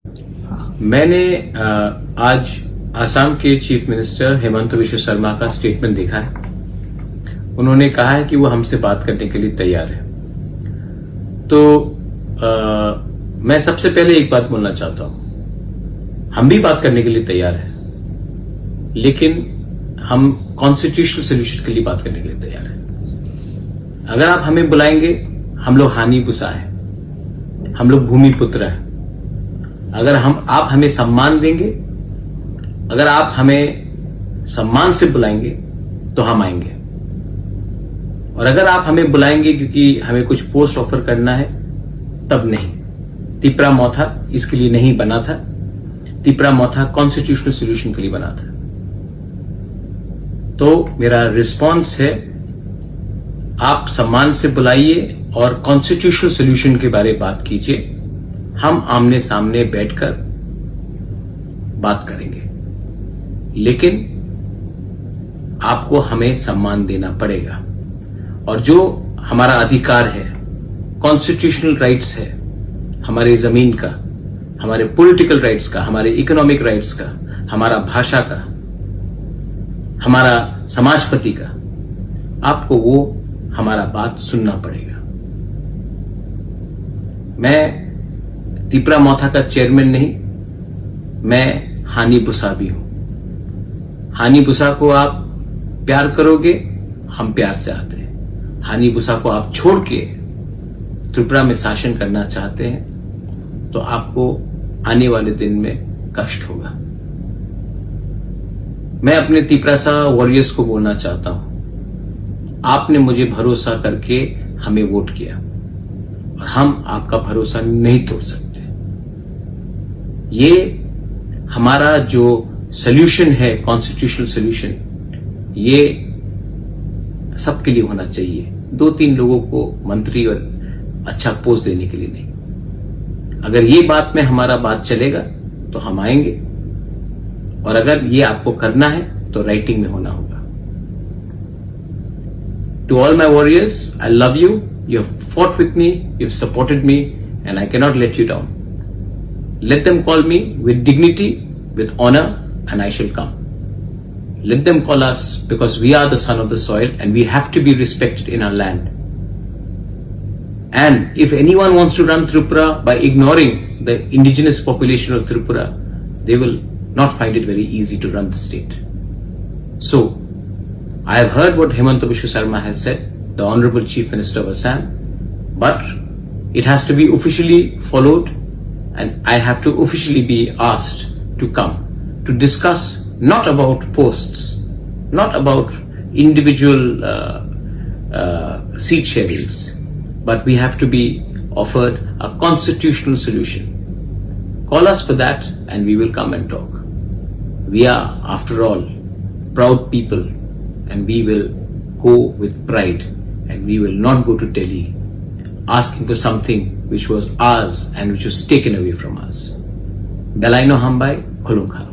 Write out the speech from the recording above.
मैंने आज आसाम के चीफ मिनिस्टर हेमंत बिश्व शर्मा का स्टेटमेंट देखा है। उन्होंने कहा है कि वो हमसे बात करने के लिए तैयार है। तो मैं सबसे पहले एक बात बोलना चाहता हूं, हम भी बात करने के लिए तैयार हैं, लेकिन हम कॉन्स्टिट्यूशनल सोल्यूशन के लिए बात करने के लिए तैयार हैं। अगर आप हमें बुलाएंगे, हम लोग हानि बुसा है, हम लोग भूमि पुत्र हैं। अगर आप हमें सम्मान देंगे, अगर आप हमें सम्मान से बुलाएंगे तो हम आएंगे। और अगर आप हमें बुलाएंगे क्योंकि हमें कुछ पोस्ट ऑफर करना है, तब नहीं। तिपरा मौथा इसके लिए नहीं बना था। तिपरा मौथा कॉन्स्टिट्यूशनल सोल्यूशन के लिए बना था। तो मेरा रिस्पांस है, आप सम्मान से बुलाइए और कॉन्स्टिट्यूशनल सोल्यूशन के बारे में बात कीजिए। हम आमने सामने बैठकर बात करेंगे, लेकिन आपको हमें सम्मान देना पड़ेगा। और जो हमारा अधिकार है, कॉन्स्टिट्यूशनल राइट्स है, हमारे जमीन का, हमारे पॉलिटिकल राइट्स का, हमारे इकोनॉमिक राइट्स का, हमारा भाषा का, हमारा समाजपति का, आपको वो हमारा बात सुनना पड़ेगा। मैं तिपरा मौथा का चेयरमैन नहीं, मैं हानि बुसा भी हूं। हानि बुसा को आप प्यार करोगे, हम प्यार से आते हैं। हानि बुसा को आप छोड़ के त्रिपुरा में शासन करना चाहते हैं तो आपको आने वाले दिन में कष्ट होगा। मैं अपने तिपरासा वॉरियर्स को बोलना चाहता हूं, आपने मुझे भरोसा करके हमें वोट किया और हम आपका भरोसा नहीं तोड़ सकते। ये हमारा जो सोल्यूशन है, कॉन्स्टिट्यूशनल सोल्यूशन, ये सबके लिए होना चाहिए। 2-3 लोगों को मंत्री और अच्छा पोस्ट देने के लिए नहीं। अगर ये बात में हमारा बात चलेगा तो हम आएंगे, और अगर ये आपको करना है तो राइटिंग में होना होगा। To all my warriors, I love you, you have fought with me, you have supported me, and I cannot let you down. Let them call me with dignity, with honor, and I shall come. Let them call us, because we are the son of the soil and we have to be respected in our land. And if anyone wants to run Tripura by ignoring the indigenous population of Tripura, they will not find it very easy to run the state. So, I have heard what Hemanta Biswa Sarma has said, the Honorable Chief Minister of Assam, but it has to be officially followed. And I have to officially be asked to come to discuss not about posts, not about individual seat sharings, but we have to be offered a constitutional solution. Call us for that and we will come and talk. We are, after all, proud people, and we will go with pride, and we will not go to Delhi asking for something which was ours and which was taken away from us. Belaino Hambai, Khulungkha.